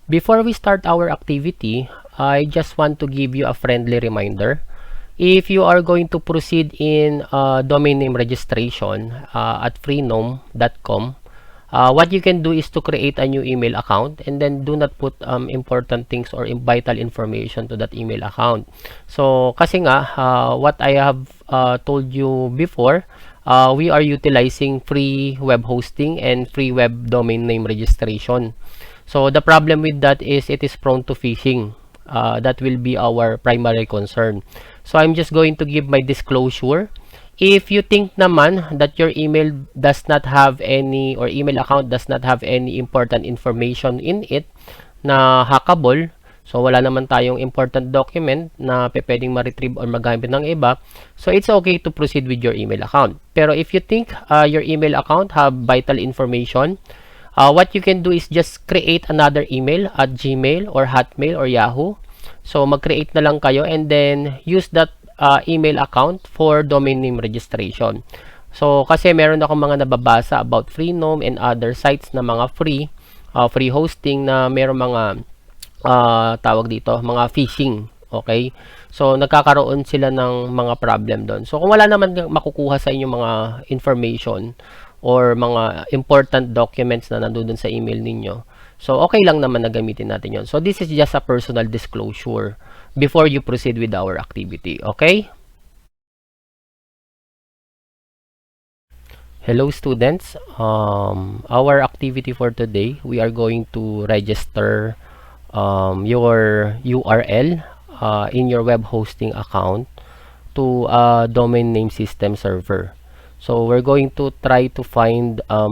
Before we start our activity, I just want to give you a friendly reminder. If you are going to proceed in domain name registration at freenom.com, what you can do is to create a new email account and then do not put important things or vital information to that email account. So, kasi nga, what I have told you before, we are utilizing free web hosting and free web domain name registration. So, the problem with that is it is prone to phishing. That will be our primary concern. So, I'm just going to give my disclosure. If you think naman that your email does not have any or email account does not have any important information in it na hackable, so wala naman tayong important document na pwedeng ma-retrieve or magamit ng iba, so it's okay to proceed with your email account. Pero if you think your email account have vital information, what you can do is just create another email at Gmail or Hotmail or Yahoo. So mag-create na lang kayo and then use that email account for domain name registration. So kasi meron akong mga nababasa about Freenom and other sites na mga free hosting na meron mga tawag dito, mga phishing. Okay? So nagkakaroon sila ng mga problem doon. So kung wala naman makukuha sa inyong mga information or mga important documents na nandoon sa email ninyo, so okay lang naman na gamitin natin yon. So this is just a personal disclosure before you proceed with our activity. Okay? Hello students. Our activity for today, we are going to register your URL in your web hosting account to a domain name system server. So we're going to try to find a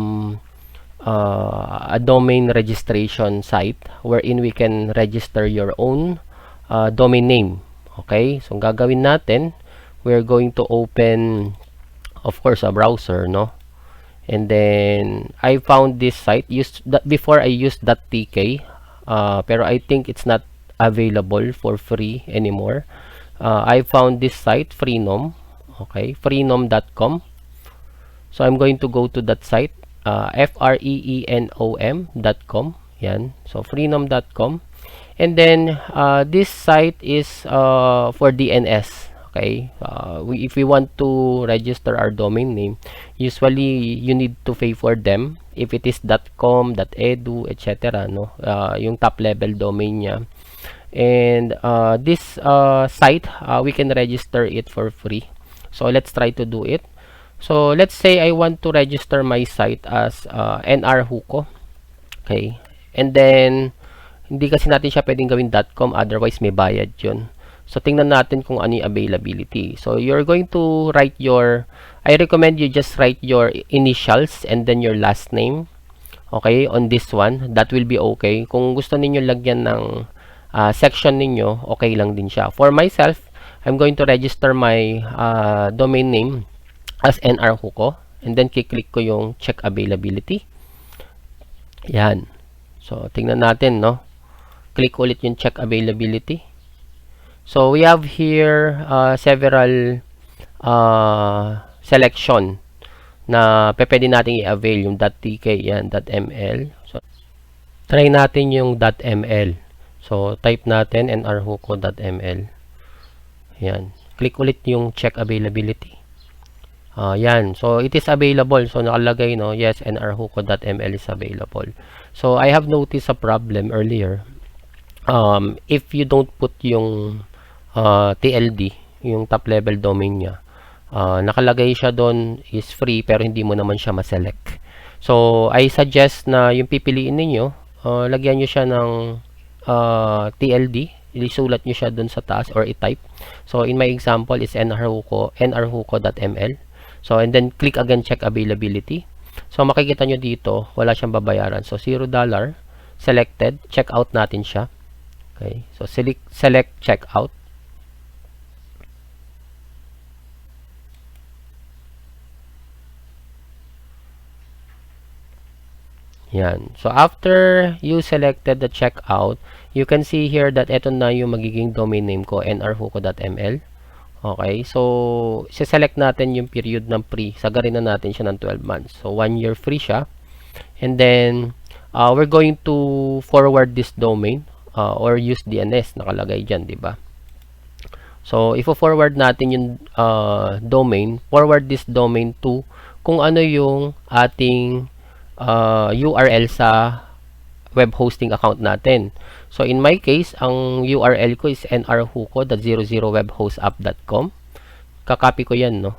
domain registration site wherein we can register your own domain name. Okay, so ang gagawin natin, we're going to open, of course, a browser, no? And then I found this site. Before I used .tk, pero I think it's not available for free anymore. I found this site, Freenom. Okay, freenom.com. So I'm going to go to that site, freenom.com. Yan. So freenom.com. And then this site is for DNS. Okay, if we want to register our domain name, usually you need to pay for them if it is .com, .edu, etc. No, yung top level domain niya. And this site, we can register it for free. So let's try to do it. So let's say I want to register my site as nrhuko. Okay, and then hindi kasi natin siya pwedeng gawin .com, otherwise may bayad yun. So tingnan natin kung ano yung availability. So you're going to write I recommend you just write your initials and then your last name. Okay, on this one, that will be okay. Kung gusto ninyo lagyan ng section ninyo, okay lang din siya. For myself, I'm going to register my domain name as nrhuko and then click ko yung check availability. Yan. So tingnan natin, no? Click ulit yung check availability. So we have here several selection na pwede nating i-avail, yung .tk, yan, .ml. So try natin yung .ml. So type natin nrhuko.ml. Yan. Click ulit yung check availability. Yan. So it is available. So nakalagay, no, yes, nrhuko.ml is available. So I have noticed a problem earlier. If you don't put yung TLD, yung top level domain niya, nakalagay siya doon is free pero hindi mo naman siya ma-select. So I suggest na yung pipiliin ninyo, lagyan nyo siya ng TLD, isulat nyo siya doon sa taas or i-type. So in my example is nrhuko.ml. So and then click again check availability. So makikita nyo dito, wala siyang babayaran. So $0 selected, check out natin siya. Okay, so select check out. Yan. So after you selected the checkout, you can see here that ito na yung magiging domain name ko, nrhuko.ml. Okay, so select natin yung period ng free. Sagarin na natin siya ng 12 months. So 1 year free siya. And then we're going to forward this domain or use DNS, nakalagay dyan, di ba? So, ifo-forward natin yung domain, forward this domain to kung ano yung ating URL sa web hosting account natin. So, in my case, ang URL ko is nrhuco.00webhostapp.com. Kakopy ko yan, no?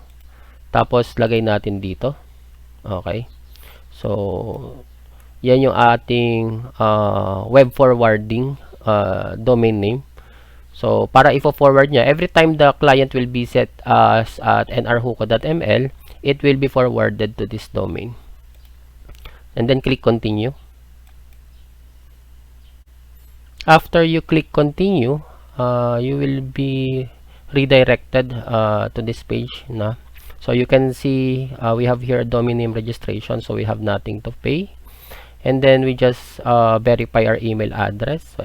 Tapos, lagay natin dito. Okay. So, yan yung ating web forwarding domain name. So, para ifo-forward niya, every time the client will be set as at nrhuco.ml, it will be forwarded to this domain. And then click continue. After you click continue, you will be redirected to this page na. So you can see we have here a domain name registration, so we have nothing to pay. And then we just verify our email address.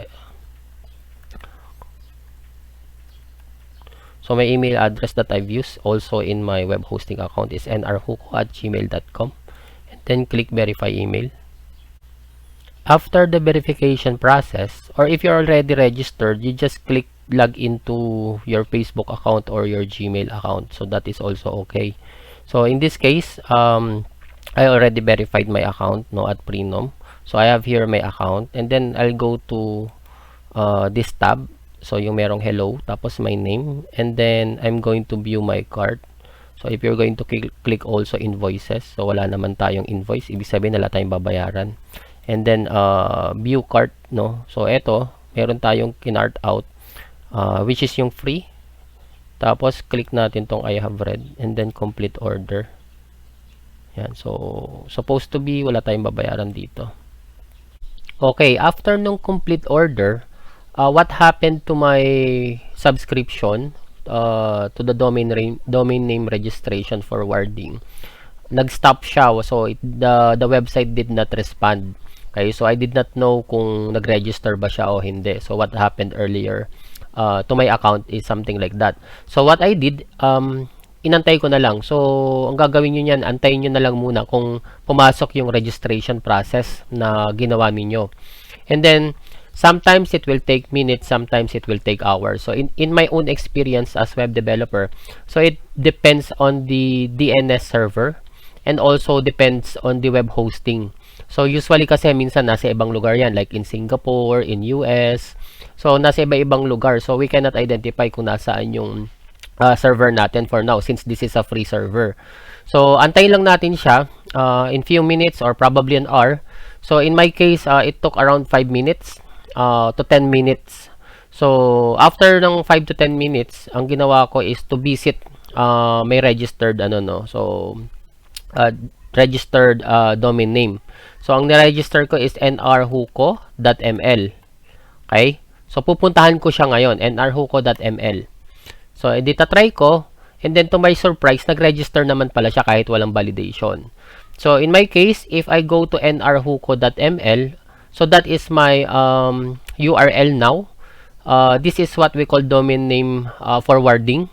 So my email address that I've used also in my web hosting account is nrhuco@gmail.com, and then click verify email. After the verification process, or if you're already registered, you just click log into your Facebook account or your Gmail account. So that is also okay. So in this case, I already verified my account, no, at Prenom. So I have here my account, and then I'll go to this tab. So yung merong hello, tapos my name, and then I'm going to view my cart. So if you're going to click also invoices, so wala naman tayong invoice, ibig sabihin wala tayong babayaran. And then view cart, no. So eto, meron tayong kinart out, which is yung free. Tapos click natin tong I have read, and then complete order. Yan, so supposed to be wala tayong babayaran dito. Okay, after nung complete order, what happened to my subscription to the domain name registration forwarding? Nag-stop siya, so the website did not respond. Okay, so I did not know kung nag-register ba siya o hindi. So what happened earlier to my account is something like that. So what I did, inantay ko na lang. So ang gagawin niyo niyan, antayin niyo na lang muna kung pumasok yung registration process na ginawa niyo. And then sometimes it will take minutes, sometimes it will take hours. So in my own experience as web developer, so it depends on the DNS server and also depends on the web hosting. So usually kasi minsan nasa ibang lugar yan, like in Singapore, in US. So nasa iba-ibang lugar. So we cannot identify kung nasaan yung server natin for now since this is a free server. So antayin lang natin siya in few minutes or probably an hour. So in my case, it took around 5 minutes to 10 minutes. So after ng 5 to 10 minutes, ang ginawa ko is to visit may registered registered domain name. So ang ni-register ko is nrhuco.ml. Okay? So pupuntahan ko siya ngayon, nrhuco.ml. So edita try ko, and then to my surprise, nag-register naman pala siya kahit walang validation. So in my case, if I go to nrhuco.ml, so that is my URL now. This is what we call domain name forwarding.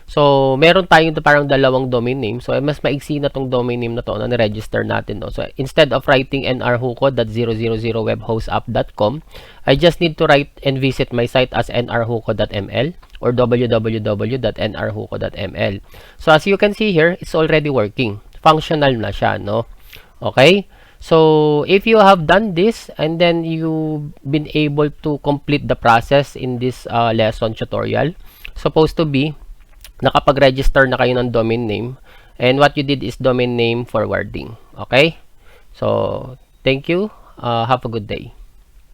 So, meron tayong parang dalawang domain name. So, mas maiksi na tong domain name na to na ni-register natin. No? So, instead of writing nrhuco.000webhostapp.com, I just need to write and visit my site as nrhuco.ml or www.nrhuco.ml. So, as you can see here, it's already working. Functional na siya, no? Okay? So, if you have done this and then you've been able to complete the process in this lesson tutorial, supposed to be nakapag-register na kayo ng domain name, and what you did is domain name forwarding. Okay? So, thank you. Have a good day.